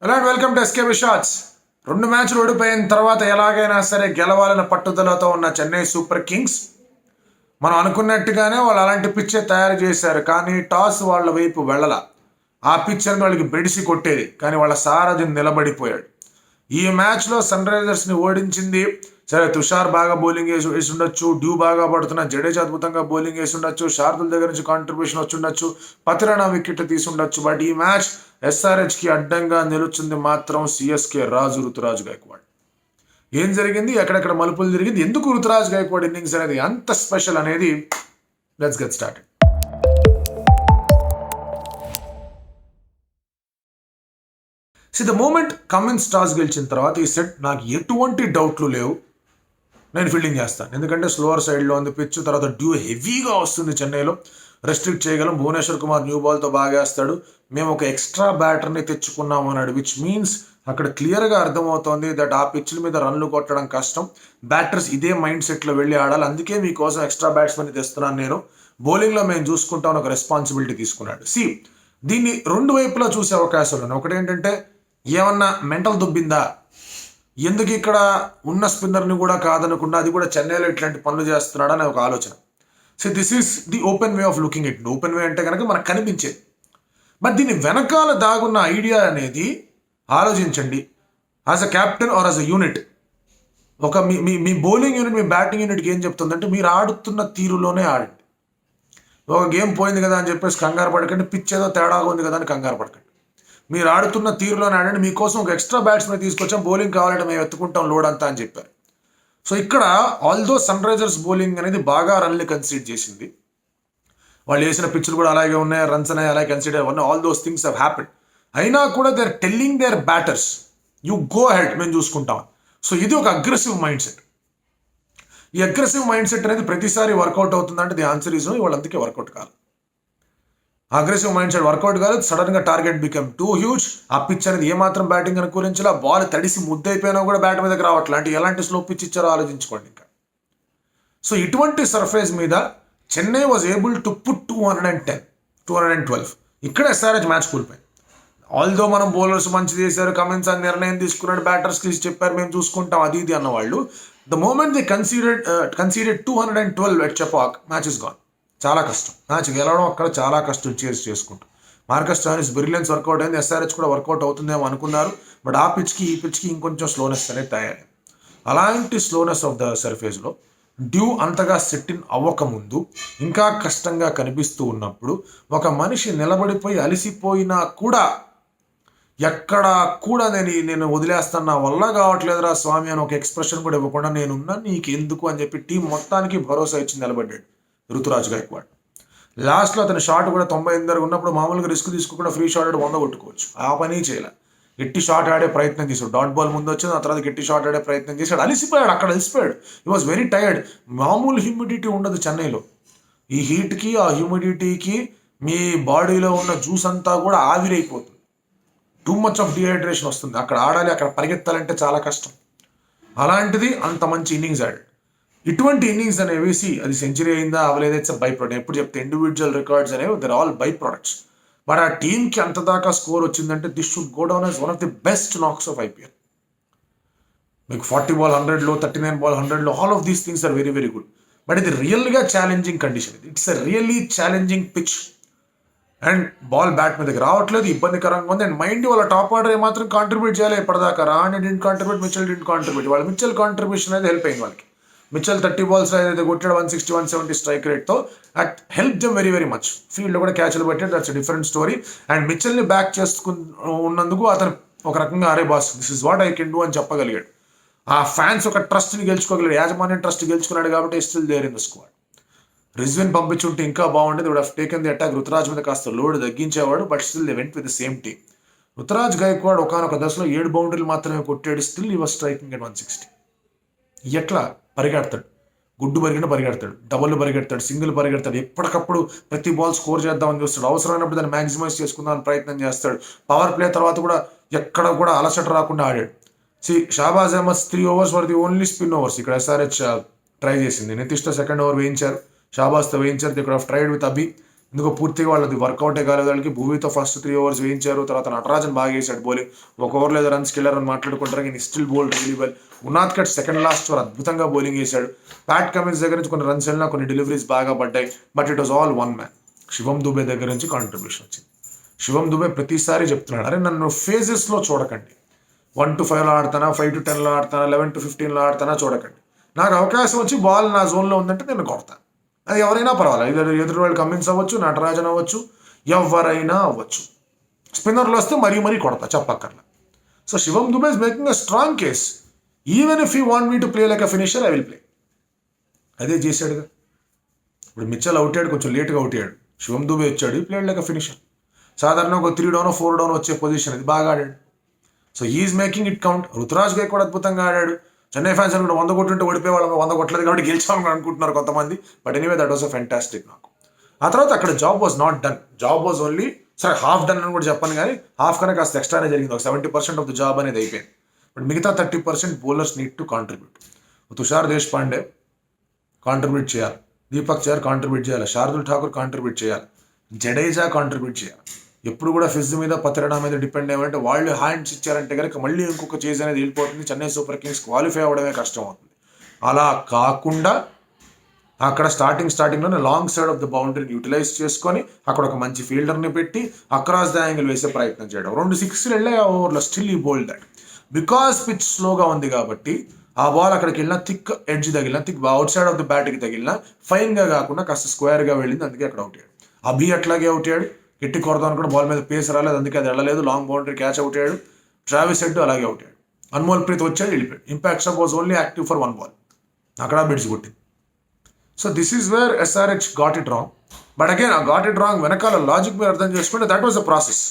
Hello and welcome to SKB shots. 2 మ్యాచ్లు ఓడిపోయిన తర్వాత ఎలాగైనా సరే గెలవాలన్న పట్టుదలతో ఉన్న చెన్నై సూపర్ కింగ్స్ మనం అనుకున్నట్టుగానే వాళ్ళు అలాంటి పిచ్చే తయారు చేశారు. కానీ టాస్ వాళ్ళ వైపు వెళ్ళల. ఆ పిచ్ అనేది వాళ్ళకి బెడిసి కొట్టేది, కానీ వాళ్ళ సారథి నిలబడిపోయాడు. ఈ మ్యాచ్లో సన్ రైజర్స్ని ఓడించింది. సరే, తుషార్ బాగా బౌలింగ్ వేసి ఉండొచ్చు, డ్యూ బాగా పడుతున్న జడేజా అద్భుతంగా బౌలింగ్ వేసి ఉండొచ్చు, శార్దుల్ దగ్గర నుంచి కాంట్రిబ్యూషన్ వచ్చి ఉండొచ్చు, పతిరానా వికెట్ తీసి ఉండొచ్చు. బట్ ఈ మ్యాచ్ ఎస్ఆర్హెచ్కి అడ్డంగా నిలుచుంది మాత్రం సిఎస్కే రాజు రుతురాజ్ గైక్వాడ్. ఏం జరిగింది, ఎక్కడెక్కడ మలుపులు జరిగింది, ఎందుకు రుతురాజ్ గైక్వాడ్ ఇన్నింగ్స్ అనేది అంత స్పెషల్ అనేది let's get started. The moment Cummins toss గెలిచిన తర్వాత ఈ సెట్ నాకు ఎటువంటి డౌట్లు లేవు, నేను ఫీల్డింగ్ చేస్తాను. ఎందుకంటే స్లోవర్ సైడ్లో ఉంది పిచ్, తర్వాత డ్యూ హెవీగా వస్తుంది, చెన్నైలో రెస్ట్రిక్ట్ చేయగలం. భువనేశ్వర్ కుమార్ న్యూ బాల్తో బాగా వేస్తాడు. మేము ఒక ఎక్స్ట్రా బ్యాటర్ని తెచ్చుకున్నాం అన్నాడు, విచ్ మీన్స్ అక్కడ క్లియర్గా అర్థమవుతోంది దట్ ఆ పిచ్ల మీద రన్లు కొట్టడం కష్టం. బ్యాటర్స్ ఇదే మైండ్ సెట్లో వెళ్ళి ఆడాలి, అందుకే మీకోసం ఎక్స్ట్రా బ్యాట్స్మెన్ తెస్తున్నాను నేను, బౌలింగ్లో మేము చూసుకుంటామని ఒక రెస్పాన్సిబిలిటీ తీసుకున్నాడు. దీన్ని రెండు వైపులా చూసే అవకాశాలు ఉన్నాయి. ఒకటి ఏంటంటే, ఏమన్నా మెంటల్ దుబ్బిందా, ఎందుకు ఇక్కడ ఉన్న స్పిన్నర్ని కూడా కాదనకుండా అది కూడా చెన్నైలో ఇట్లాంటి పనులు చేస్తున్నాడు అనే ఒక ఆలోచన. This is the open way of looking it. Open way అంటే కనుక మనకు కనిపించేది, బట్ దీని వెనకాల దాగున్న ఐడియా అనేది ఆలోచించండి. As a captain or as a unit, ఒక మీ బౌలింగ్ యూనిట్ మీ బ్యాటింగ్ యూనిట్కి ఏం చెప్తుందంటే, మీరు ఆడుతున్న తీరులోనే ఆడండి. ఒక గేమ్ పోయింది కదా అని చెప్పేసి కంగారు పడకండి, పిచ్ ఏదో తేడాగా ఉంది కదా అని కంగారు పడకండి. మీరు ఆడుతున్న తీరులోనే ఆడండి. మీకోసం ఒక ఎక్స్ట్రా బ్యాట్స్మెన్ తీసుకొచ్చాం, బౌలింగ్ కావాలంటే మేము ఎత్తుకుంటాం లోడ్ అంతా అని చెప్పారు. సో ఇక్కడ ఆల్దో సన్ రైజర్స్ బౌలింగ్ అనేది బాగా రన్లు కన్సిడర్ చేసింది. వాళ్ళు వేసిన పిచ్లు కూడా అలాగే ఉన్నాయి, రన్స్ అనేవి అలాగే కన్సిడర్ అవ్వను. All those things have happened. అయినా కూడా they are telling their batters, you go head, మేము చూసుకుంటాం. సో ఇది ఒక అగ్రెసివ్ మైండ్ సెట్. ఈ అగ్రెసివ్ మైండ్ సెట్ అనేది ప్రతిసారి వర్కౌట్ అవుతుందంటే ది ఆన్సర్ ఈజ్ నో. వాళ్ళు అందుకే వర్కౌట్ కాదు. అగ్రెసివ్ మైండ్ సెట్ వర్కౌట్ కాలేదు. సడన్గా టార్గెట్ బికమ్ టూ హ్యూజ్. ఆ పిచ్ అనేది ఏమాత్రం బ్యాటింగ్ అనుకూలించాలి. బాల్ తడిసి ముద్దైపోయినా కూడా బ్యాట్ మీదకి రావట్లే. అంటే ఎలాంటి స్లో పిచ్ ఇచ్చారో ఆలోచించుకోండి ఇంకా. సో ఇటువంటి సర్ఫేస్ మీద Chennai was able to put 210, 212. ఇక్కడ ఎస్ఆర్హెచ్ మ్యాచ్ కూలిపోయింది. ఆల్దో మనం బౌలర్స్ మంచి చేశారు, కమిన్స్ అని నిర్ణయం తీసుకున్నాడు, బ్యాటర్స్కి చెప్పారు మేము చూసుకుంటాం అది ఇది అన్నవాళ్ళు. The moment they conceded 212 at Chepauk, match is gone. చాలా కష్టం మ్యాచ్ గెలవడం, అక్కడ చాలా కష్టం చేసుకుంటూ. మార్కస్ స్టోయినిస్ బ్రిలియన్స్ వర్కౌట్ అయింది. ఎస్ఆర్హెచ్ కూడా వర్కౌట్ అవుతుందేమో అనుకున్నారు, బట్ ఆ పిచ్కి ఈ పిచ్కి ఇంకొంచెం స్లోనెస్ అనేది తయారైంది. అలాంటి స్లోనెస్ ఆఫ్ ద సర్ఫేస్లో డ్యూ అంతగా సెట్ ఇన్ అవ్వకముందు, ఇంకా కష్టంగా కనిపిస్తూ ఉన్నప్పుడు, ఒక మనిషి నిలబడిపోయి అలిసిపోయినా కూడా ఎక్కడ కూడా నేను వదిలేస్తాను, నా వల్ల కావట్లేదురా స్వామి అని ఒక ఎక్స్ప్రెషన్ కూడా ఇవ్వకుండా నేనున్నా నీకెందుకు అని చెప్పి టీం మొత్తానికి భరోసా ఇచ్చి నిలబడ్డాడు రుతురాజ్ గైక్వాడ్. లాస్ట్లో అతని షాట్ కూడా 98 ఉన్నప్పుడు మామూలుగా రిస్క్ తీసుకోకుండా ఫ్రీ షాట్ 100 కొట్టుకోవచ్చు, ఆ పని చేయలే. గట్టి షాట్ ఆడే ప్రయత్నం చేశాడు. డాట్ బాల్ ముందు వచ్చింది, ఆ తర్వాత గట్టి షాట్ ఆడే ప్రయత్నం చేశాడు. అలిసిపోయాడు, అక్కడ అలిసిపోయాడు. He was very tired. మామూలు హ్యూమిడిటీ ఉండదు చెన్నైలో. ఈ హీట్కి ఆ హ్యూమిడిటీకి మీ బాడీలో ఉన్న జ్యూస్ అంతా కూడా ఆవిరైపోతుంది. టూ మచ్ ఆఫ్ డిహైడ్రేషన్ వస్తుంది. అక్కడ ఆడాలి, అక్కడ పరిగెత్తాలంటే చాలా కష్టం. అలాంటిది అంత మంచి ఇన్నింగ్స్ ఆడాడు. ఇటువంటి ఇన్నింగ్స్ అనేవి అది సెంచరీ అయిందా అవ్వలేదా, ఇట్స్ బై ప్రొడక్ట్. ఎప్పుడు చెప్తే ఇండివిజువల్ రికార్డ్స్ అనేవి they're all by products. But ఆ టీంకి అంత దాకా స్కోర్ వచ్చిందంటే this should go down as one of the best knocks of IPL. మీకు 40 బాల్ 100లో, 39 బాల్ 100లో, all of these things are very very good. But ఇది రియల్గా challenging condition. It's a really challenging pitch and ball bat మీదకి రావట్లేదు, ఇబ్బందికరంగా ఉంది. And mind వాళ్ళ టాప్ ఆర్డర్ ఏమాత్రం కాంట్రిబ్యూట్ చేయాలి. ఇప్పటిదాకా Rahane didn't contribute, Mitchell didn't contribute. వాళ్ళ మిచెల్ కాంట్రిబ్యూషన్ అనేది హెల్ప్ అయింది వాళ్ళకి. మిచెల్ 30 బాల్స్ అయితే కొట్టాడు, 160, 170 స్ట్రైక్ రేట్తో. It help them very very much. ఫీల్డ్లో కూడా క్యాచ్లు పెట్టాడు, దట్స్ డిఫరెంట్ స్టోరీ. అండ్ మిచెల్ని బ్యాక్ ఉన్నందుకు అతను ఒక రకంగా అరే boss this is what I can do అని చెప్పగలిగాడు. ఆ ఫ్యాన్స్ ఒక ట్రస్ట్ని గెలుచుకోగలిగాడు, యాజమాన్యం ట్రస్ట్ గెలుచుకున్నాడు కాబట్టి still there in the squad. రిజ్విన్ పంపించుంటే ఇంకా బాగుండేది. Would have taken the attack. Ruturaj మీద కాస్త లోడ్ తగ్గించేవాడు, but still they went with the same team. Ruturaj Gaikwad ఒకనొక దశలో 7 బౌండరీలు మాత్రమే కొట్టాడు, still he was striking at 160. ఎట్లా పరిగెడతాడు, గుడ్డు పరిగెడతాడు, డబుల్ పరిగెడతాడు, సింగిల్ పరిగెడతాడు. ఎప్పటికప్పుడు ప్రతి బాల్ స్కోర్ చేద్దామని చూస్తాడు. అవసరమైనప్పుడు దాన్ని మ్యాక్సిమైజ్ చేసుకుందామని ప్రయత్నం చేస్తాడు. పవర్ ప్లే తర్వాత కూడా ఎక్కడ కూడా అలసట రాకుండా ఆడాడు. Shahbaz Ahmed 3 overs were the only spin overs. ఇక్కడ ఎస్ఆర్హెచ్ ట్రై చేసింది. నితీష్తో సెకండ్ ఓవర్ వేయించారు, షాబాజ్తో వేయించారు. They could have tried with Abhi. ఎందుకో పూర్తిగా వాళ్ళది వర్కౌటే కాలేదు. వాళ్ళకి భూమితో ఫస్ట్ 3 overs వేయించారు. తర్వాత నటరాజన్ బాగా వేసాడు బౌలింగ్. ఒక ఓవర్లో ఏదో రన్స్ కిల్లర్ అని మాట్లాడుకుంటారు, కానీ still bowled really well. Unadkat second last over అద్భుతంగా బౌలింగ్ వేశాడు. ప్యాట్ కమిన్స్ దగ్గర నుంచి కొన్ని రన్స్ వెళ్ళినా కొన్ని డెలివరీస్ బాగా పడ్డాయి. But it was all one man. Shivam Dube దగ్గర నుంచి కాంట్రిబ్యూషన్ వచ్చింది. శివం దుబే ప్రతిసారి చెప్తున్నాడు, అరే నన్ను ఫేజెస్లో చూడకండి, 1 to 5లో ఆడతానా, 5 to 10లో ఆడతానా, 11 to 15లో ఆడతానా చూడకండి. నాకు అవకాశం వచ్చి బాల్ నా జోన్లో ఉందంటే నేను కొడతాను. అది ఎవరైనా పర్వాలేదు, ఎదురు వాళ్ళు కమిన్స్ అవ్వచ్చు, నటరాజన్ అవ్వచ్చు, ఎవరైనా అవ్వచ్చు. స్పిన్నర్లు వస్తే మరీ కొడతా, చెప్పక్కర్లా. So Shivam Dube is making a strong case. Even if you want me to play like a finisher, I will play. అదే చేశాడుగా. ఇప్పుడు మిచ్చల్ అవుట్ అయ్యాడు, కొంచెం లేట్గా అవుట్ అయ్యాడు. శివం దుబే వచ్చాడు, ఈ ప్లేడ్ లైక్ అ ఫినిషర్. సాధారణ ఒక 3 down 4 down వచ్చే పొజిషన్, ఇది బాగా ఆడాడు. So is making it count. Ruturaj Gaikwad అద్భుతంగా ఆడాడు. చెన్నై ఫ్యాన్స్ అనుకుంటే 100 కొట్టుంటే ఓడిపోయేవాళ్ళం, 100 కొట్టలేదు కాబట్టి గెలిచామని అనుకుంటున్నారు కొంతమంది. But anyway that was a fantastic నాకు. ఆ తర్వాత అక్కడ job was not done. Job was only సరే హాఫ్ డన్ అని కూడా చెప్పాను, కానీ హాఫ్ కన్నా కాస్త ఎక్స్ట్రానే జరిగింది. ఒక 70% ఆఫ్ ద జాబ్ అనేది అయిపోయింది. బట్ మిగతా 30% bowlers need to contribute. Tushar Deshpande contribute చేయాలి, దీపక్ చహర్ కాంట్రిబ్యూట్ చేయాలి, శార్దుల్ ఠాకూర్ కాంట్రిబ్యూట్ చేయాలి, జడేజా కాంట్రిబ్యూట్ చేయాలి. ఎప్పుడు కూడా ఫిజ్ మీద పతిరడా మీద డిపెండ్ అయ్యామంటే వాళ్ళు హ్యాండ్స్ ఇచ్చారంటే కనుక మళ్ళీ ఇంకొక చేజ్ అనేది వెళ్ళిపోతుంది. చెన్నై సూపర్ కింగ్స్ క్వాలిఫై అవ్వడమే కష్టం అవుతుంది. అలా కాకుండా అక్కడ స్టార్టింగ్లోనే లాంగ్ సైడ్ ఆఫ్ ద బౌండరీని యూటిలైజ్ చేసుకొని అక్కడ ఒక మంచి ఫీల్డర్ని పెట్టి అక్రాస్ ద యాంగిల్ వేసే ప్రయత్నం చేయడం. 2 6 వెళ్ళే ఆ ఓవర్లో స్టిల్ ఈ బౌల్డ్ దట్. బికాస్ పిచ్ స్లోగా ఉంది కాబట్టి ఆ బాల్ అక్కడికి వెళ్ళినా థిక్ ఎడ్జ్ తగిలినా, thick outside of the బ్యాట్కి తగిలినా ఫైన్గా కాకుండా కాస్త స్క్వేర్గా వెళ్ళింది, అందుకే అక్కడ అవుట్ అయ్యాడు. అభి అట్లాగే అవుట్ అయ్యాడు. గట్టి కొడదాం కూడా బాల్ మీద పేస్ రాలేదు, అందుకే అది వెళ్ళలేదు. లాంగ్ బౌండరీ క్యాచ్ అవుట్ అయ్యాడు. ట్రావిస్ హెడ్ అలాగే అవుట్ అయ్యాడు. అన్మోల్ ప్రీత్ వచ్చాడు, వెళ్ళిపోయాడు. Impact shop was only active for 1 ball. అక్కడ బిడ్స్ కొట్టింది. So this is where SRH got it wrong. But again ఆ గాట్ ఇట్ రాంగ్ వెనకాల లాజిక్ మీరు అర్థం చేసుకుంటే that was the process.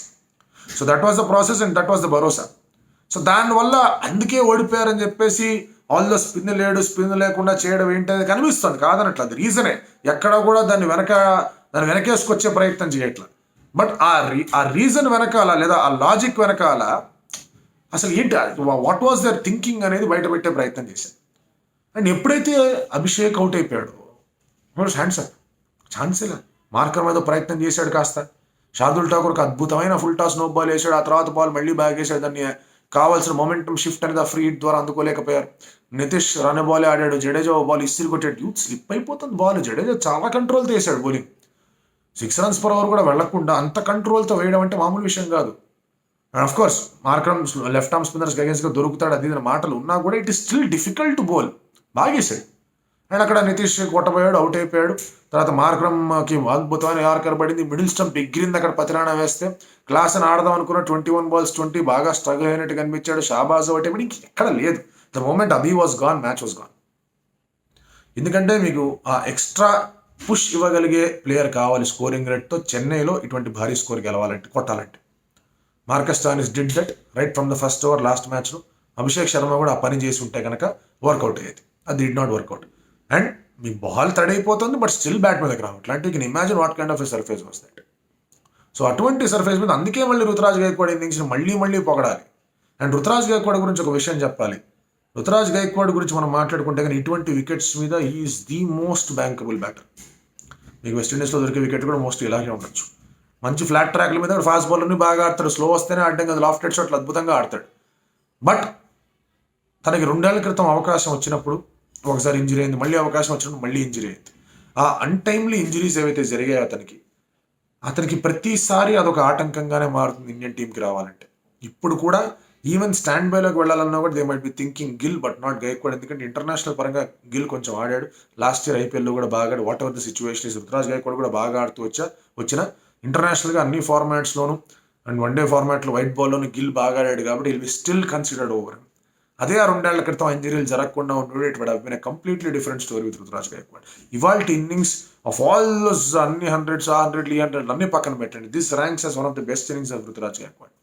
So that was the process and that was the Bharosa. So దానివల్ల అందుకే ఓడిపోయారని చెప్పేసి ఆల్ ద స్పిన్ లేకుండా చేయడం ఏంటనేది కనిపిస్తుంది, కాదనట్ల. అది రీజనే. ఎక్కడ కూడా దాన్ని వెనకేసుకొచ్చే ప్రయత్నం చేయట్ల. బట్ ఆ రీజన్ వెనకాల లేదా ఆ లాజిక్ వెనకాల అసలు ఏంటి, వాట్ వాజ్ దర్ థింకింగ్ అనేది బయట పెట్టే ప్రయత్నం చేశాను. అండ్ ఎప్పుడైతే అభిషేక్ అవుట్ అయిపోయాడు, హ్యాండ్స్ అప్, ఛాన్సే లేదు. మార్కర్ మీద ప్రయత్నం చేశాడు కాస్త. శార్దుల్ ఠాకూర్కి అద్భుతమైన ఫుల్ టాస్ నో బాల్ వేసాడు. ఆ తర్వాత బాల్ మళ్ళీ బ్యాక్ వేసాడు. దాన్ని కావాల్సిన మొమెంటం షిఫ్ట్ అనేది ఆ ఫ్రీ హిట్ ద్వారా అందుకోలేకపోయారు. నితీష్ రన్ బాల్ ఆడాడు. జడేజా బాల్ ఇస్త్రీ కొట్టాడు. స్లిప్ అయిపోతుంది బాల్. జడేజా చాలా కంట్రోల్తో వేసాడు బౌలింగ్. 6 runs per over కూడా వెళ్లకుండా అంత కంట్రోల్తో వేయడం అంటే మామూలు విషయం కాదు. And of course Markram left arm spinners అగేన్స్ట్గా దొరుకుతాడు, అది మాటలు ఉన్నా కూడా it is still difficult to bowl. బాగా వేసాడు. అండ్ అక్కడ నితీష్ కొట్టబోయాడు, అవుట్ అయిపోయాడు. తర్వాత మార్కరమ్కి అద్భుతమైన యార్కర్ పడింది. మిడిల్ స్టంప్ ఎగిరింది అక్కడ పతిరాణా వేస్తే. క్లాస్ అని ఆడదాం అనుకున్న 21 balls 20 బాగా స్ట్రగుల్ అయినట్టు కనిపించాడు. షాబాజ్ అవుట్ అయిపోయి ఎక్కడ లేదు. The moment Abhi was gone, match was gone. ఎందుకంటే మీకు ఆ ఎక్స్ట్రా పుష్ ఇవ్వగలిగే ప్లేయర్ కావాలి స్కోరింగ్ రేట్తో. చెన్నైలో ఇటువంటి భారీ స్కోర్ గెలవాలంటే, కొట్టాలంటే. Marcus Stoinis did that right from the first over last మ్యాచ్లో. అభిషేక్ శర్మ కూడా ఆ పని చేసి ఉంటే కనుక వర్కౌట్ అయ్యేది. అది డిడ్ నాట్ వర్కౌట్. అండ్ మీ బాల్ తడైపోతుంది, బట్ స్టిల్ బ్యాట్ మీదకి రావట్లేదు. అంటే you can imagine what kind of a surface was that. So అటువంటి సర్ఫేస్ మీద అందుకే మళ్ళీ రుతురాజ్ గైక్వాడ్ ఇన్నింగ్స్ని మళ్ళీ పొగడాలి. అండ్ రుతురాజ్ గైక్వాడ్ గురించి ఒక విషయం చెప్పాలి. రుతురాజ్ గైక్వాడ్ గురించి మనం మాట్లాడుకుంటే కానీ ఇటువంటి వికెట్స్ మీద is the most bankable batter. మీకు వెస్టిండీస్లో దొరికే వికెట్ కూడా మోస్ట్ ఇలాగే ఉండొచ్చు. మంచి ఫ్లాట్ ట్రాక్ల మీద ఫాస్ట్ బౌలర్ని బాగా ఆడతాడు. స్లో వస్తేనే ఆడడం కదా, లాఫ్టెడ్ షాట్లు అద్భుతంగా ఆడతాడు. బట్ తనకి 2 ఏళ్ల క్రితం అవకాశం వచ్చినప్పుడు ఒకసారి ఇంజరీ అయింది, మళ్ళీ అవకాశం వచ్చినప్పుడు మళ్ళీ ఇంజరీ అయింది. ఆ అన్టైమ్లీ ఇంజరీస్ ఏవైతే జరిగాయో అతనికి ప్రతిసారి అదొక ఆటంకంగానే మారుతుంది ఇండియన్ టీంకి రావాలంటే. ఇప్పుడు కూడా ఈవెన్ స్టాండ్ బైలోకి వెళ్ళాలన్నా కూడా they might be thinking Gill but not Gaikwad. ఎందుకంటే ఇంటర్నేషనల్ పరంగా గిల్ కొంచెం ఆడాడు. లాస్ట్ ఇయర్ ఐపీఎల్లో కూడా బాగా ఆడాడు. Whatever the situation is, Ruturaj Gaikwad కూడా బాగా ఆడుతూ వచ్చిన ఇంటర్నేషనల్గా అన్ని ఫార్మాట్స్లోనూ అండ్ వన్డే ఫార్మాట్లో వైట్ బాల్లోనూ గిల్ బాగా ఆడాడు కాబట్టి will be still considered over. అదే ఆ 2 ఏళ్ల క్రితం ఇంజరీలు జరగకుండా ఉండడు, it would have been a completely different story with Ruturaj Gaikwad. ఇవాళ ఇన్నింగ్స్ ఆఫ్ ఆల్ దోస్ అన్ని 100s అన్ని పక్కన పెట్టండి, this ranks as one of the best innings of Ruturaj Gaikwad.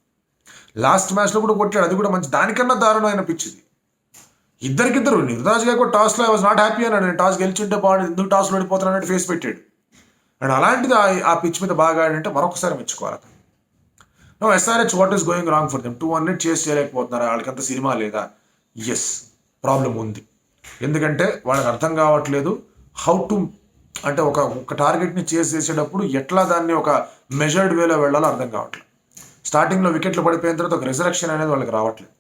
Last మ్యాచ్లో కూడా కొట్టాడు, అది కూడా మంచి, దానికన్నా దారుణమైన పిచ్ ఇది. ఇద్దరికిద్దరు. రుతురాజ్ గైక్వాడ్ టాస్లో ఐ వాజ్ నాట్ హ్యాపీ అన్నాడు. నేను టాస్ గెలిచుంటే బాగుంది, ఎందుకు టాస్లో ఓడిపోతున్నాడు ఫేస్ పెట్టాడు. అండ్ అలాంటిది ఆ పిచ్ మీద బాగా ఆడంటే మరొకసారి మెచ్చుకోవాలి. No SRH what is going wrong for them. 200 చేసి చేయలేకపోతున్నారా, వాళ్ళకంత సినిమా లేదా? ఎస్, ప్రాబ్లం ఉంది. ఎందుకంటే వాళ్ళకి అర్థం కావట్లేదు హౌ టు అంటే ఒక టార్గెట్ని చేస్ చేసేటప్పుడు ఎట్లా దాన్ని ఒక మెజర్డ్ వేలో వెళ్ళాలో అర్థం కావట్లేదు. స్టార్టింగ్లో వికెట్లు పడిపోయిన తర్వాత ఒక రిజరక్షన్ అనేది వాళ్ళకి రావట్లేదు.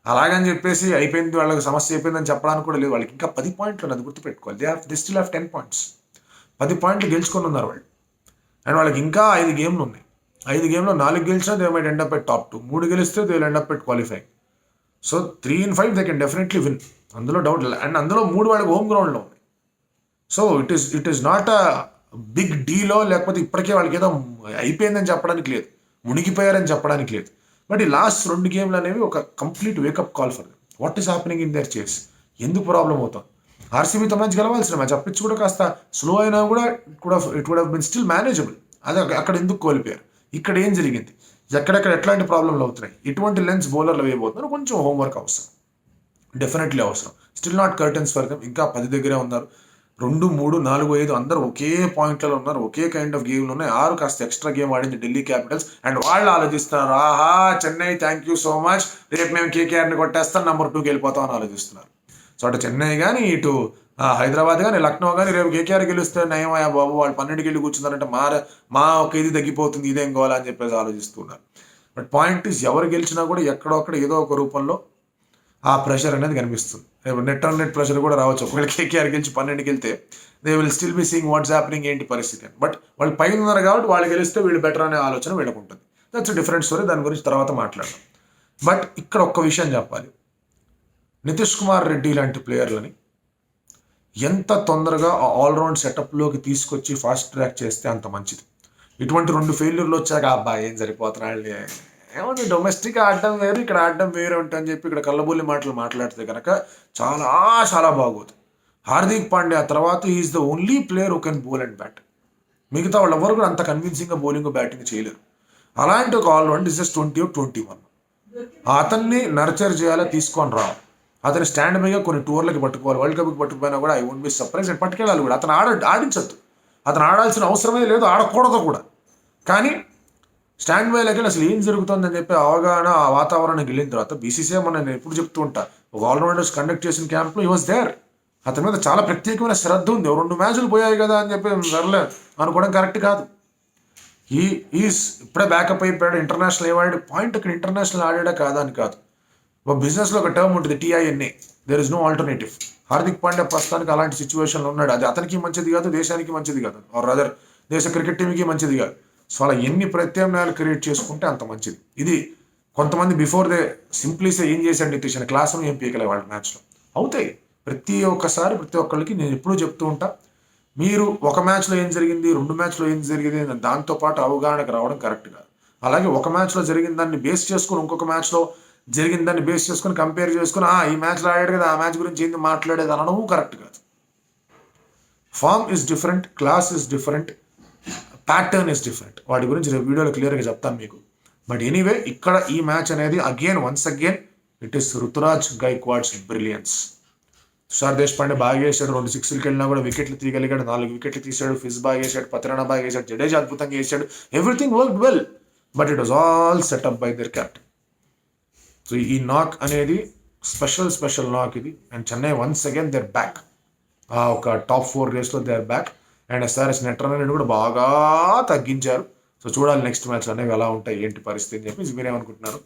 అలాగని చెప్పేసి అయిపోయింది, వాళ్ళకి సమస్య అయిపోయిందని చెప్పడానికి కూడా లేదు. వాళ్ళకి ఇంకా 10 పాయింట్లు అది గుర్తుపెట్టుకోవాలి. They still have 10 points. 10 పాయింట్లు గెలుచుకొని ఉన్నారు వాళ్ళు. అండ్ వాళ్ళకి ఇంకా 5 గేమ్లు ఉన్నాయి. 5 గేమ్లో 4 గెలిచినా they might end up at top 2. 3 గెలిస్తే they will end up at qualifying. So 3-5 they can definitely win, అందులో డౌట్ లేదు. అండ్ అందులో 3 వాళ్ళకి హోమ్ గ్రౌండ్లో ఉన్నాయి. So it is not a big deal, లేకపోతే ఇప్పటికే వాళ్ళకి ఏదో అయిపోయిందని చెప్పడానికి లేదు, మునిగిపోయారని చెప్పడానికి లేదు. బట్ ఈ లాస్ట్ 2 గేమ్లు అనేవి ఒక complete wake up call for them. What is happening in there చేస్? ఎందుకు ప్రాబ్లం అవుతుంది? ఆర్సీబీతో మ్యాచ్ గెలవాల్సిన మ్యాచ్, అప్పిచ్చి కూడా కాస్త స్లో అయినా కూడా it would have been still manageable. అదే అక్కడ ఎందుకు కోల్పోయారు? ఇక్కడ ఏం జరిగింది? ఎక్కడెక్కడ ఎట్లాంటి ప్రాబ్లంలు అవుతున్నాయి? ఎటువంటి లెన్స్ బౌలర్లు వేయబోతున్నారు? కొంచెం హోంవర్క్ అవసరం, డెఫినెట్లీ అవసరం. Still not curtains for them. ఇంకా 10 దగ్గరే ఉన్నారు. 2, 3, 4, 5 అందరూ ఒకే పాయింట్లలో ఉన్నారు, ఒకే కైండ్ ఆఫ్ గేమ్లు ఉన్నాయి. 6 కాస్త ఎక్స్ట్రా గేమ్ ఆడింది ఢిల్లీ క్యాపిటల్స్. అండ్ వాళ్ళు ఆలోచిస్తున్నారు, ఆహా Chennai thank you so much, రేపు మేము కేకేఆర్ని కొట్టేస్తాం, నెంబర్ 2కి వెళ్ళిపోతాం అని ఆలోచిస్తున్నారు. సో అటు చెన్నై కానీ, ఇటు హైదరాబాద్ కానీ, లక్నో కానీ రేపు కేకేఆర్ గెలిస్తే నయమయ్యా బాబు, వాళ్ళు 12కి వెళ్ళి కూర్చున్నారంటే మా ఒక ఇది తగ్గిపోతుంది, ఇదేం కావాలా అని చెప్పేసి ఆలోచిస్తున్నారు. బట్ పాయింట్ ఈస్, ఎవరు గెలిచినా కూడా ఎక్కడో అక్కడ ఏదో ఒక రూపంలో ఆ ప్రెషర్ అనేది కనిపిస్తుంది. నెట్ ఆన్ నెట్ ప్రెషర్ కూడా రావచ్చు. ఒకవేళ కేకేఆర్ గెలిచి 12కి వెళ్తే they will still be seeing what's happening, ఏంటి పరిస్థితి అని. బట్ వాళ్ళు పైన ఉన్నారు కాబట్టి వాళ్ళు గెలిస్తే వీళ్ళు బెటర్ అనే ఆలోచన వీళ్ళకు ఉంటుంది. దట్స్ డిఫరెంట్ స్టోరీ, దాని గురించి తర్వాత మాట్లాడదాం. బట్ ఇక్కడ ఒక్క విషయం చెప్పాలి, నితీష్ కుమార్ రెడ్డి లాంటి ప్లేయర్లని ఎంత తొందరగా ఆల్రౌండ్ సెటప్లోకి తీసుకొచ్చి ఫాస్ట్ ట్రాక్ చేస్తే అంత మంచిది. ఇటువంటి 2 ఫెయిల్యూర్లు వచ్చాక అబ్బాయి ఏం సరిపోతున్నాడు, ఏమన్నా డొమెస్టిక్ ఆడడం వేరు, ఇక్కడ ఆడడం వేరు అని చెప్పి ఇక్కడ కళ్ళబుల్లి మాటలు మాట్లాడితే కనుక చాలా చాలా బాగోదు. హార్దిక్ పాండ్యా తర్వాత is the only player who can bowl and bat. మిగతా వాళ్ళు ఎవరు కూడా అంత కన్విన్సింగ్గా బౌలింగ్ బ్యాటింగ్ చేయలేరు. అలాంటి ఒక ఆల్రౌండ్ ఇస్ జస్ట్ 20 or 21. అతన్ని నర్చర్ చేయాలి, తీసుకొని రావాలి. అతని స్టాండ్ బైగా కొన్ని టూర్లకి పట్టుకోవాలి. వరల్డ్ కప్కి పట్టుకుపోయినా కూడా I won't be surprise. And పట్టుకెళ్ళాలి కూడా. అతను ఆడించద్దు, అతను ఆడాల్సిన అవసరమే లేదు, ఆడకూడదు కూడా. కానీ స్టాండ్ బైలోకి అసలు ఏం జరుగుతుందని చెప్పి అవగాహన, ఆ వాతావరణానికి వెళ్ళిన తర్వాత బీసీసీఐ నేను ఎప్పుడు చెప్తూ ఉంటా, ఒక ఆల్రౌండర్స్ కండక్ట్ చేసిన క్యాంప్లో హీ వాజ్ దేర్. అతని మీద చాలా ప్రత్యేకమైన శ్రద్ధ ఉంది. 2 మ్యాచ్లు పోయాయి కదా అని చెప్పి సర్లే అనుకోవడం కరెక్ట్ కాదు. ఈజ్ ఇప్పుడే బ్యాకప్ అయిపోయాడు, ఇంటర్నేషనల్ ఏవాడు. పాయింట్ ఇక్కడ ఇంటర్నేషనల్ ఆడాడా కాదా అని కాదు. ఒక బిజినెస్లో ఒక టర్మ్ ఉంటుంది, TINA, there is no alternative. Hardik Pandya ప్రస్తుతానికి అలాంటి సిచ్యువేషన్లో ఉన్నాడు. అది అతనికి మంచిది కాదు, దేశానికి మంచిది కాదు, ఆర్ అదర్ దేశ క్రికెట్ టీంకి మంచిది కాదు. సో అలా ఎన్ని ప్రత్యామ్నాయాలు క్రియేట్ చేసుకుంటే అంత మంచిది. ఇది కొంతమంది బిఫోర్ దే సింప్లీ ఏం చేశాడు నితీష్ అని క్లాస్ ఏం పీకలే వాళ్ళ మ్యాచ్లో అవుతాయి. ప్రతి ఒక్కళ్ళకి నేను ఎప్పుడూ చెప్తూ ఉంటా, మీరు ఒక మ్యాచ్లో ఏం జరిగింది, 2 మ్యాచ్లో ఏం జరిగింది దాంతోపాటు అవగాహనకు రావడం కరెక్ట్ కాదు. అలాగే ఒక మ్యాచ్లో జరిగిన దాన్ని బేస్ చేసుకుని ఇంకొక మ్యాచ్లో జరిగిన దాన్ని బేస్ చేసుకుని కంపేర్ చేసుకుని ఈ మ్యాచ్లో ఆడాడు కదా, ఆ మ్యాచ్ గురించి ఏంది మాట్లాడేది అనడము కరెక్ట్ కాదు. Form is different, class is different, pattern is different. వాటి గురించి రేపు వీడియోలో క్లియర్గా చెప్తాను మీకు. బట్ ఎనీవే, ఇక్కడ ఈ మ్యాచ్ అనేది once again it is Ruturaj Gaikwad's brilliance. Tushar Deshpande బాగా వేసాడు, 2 6లకు వెళ్ళినా కూడా వికెట్లు తీయగలిగాడు, 4 వికెట్లు తీసాడు. ఫిజ్ బాగా వేసాడు, పత్రానా బాగా వేసాడు, జడేజా అద్భుతంగా వేసాడు. Everything worked well, but it was all set up by their captain. So ఈ నాక్ అనేది స్పెషల్ నాక్ ఇది. And Chennai once again they're back. ఒక టాప్ 4 రేస్లో they are back. And SRH net run అనేది కూడా బాగా తగ్గించారు. సో చూడాలి నెక్స్ట్ మ్యాచ్ అనేవి ఎలా ఉంటాయి, ఏంటి పరిస్థితి అని చెప్పి మీరేమనుకుంటున్నారు?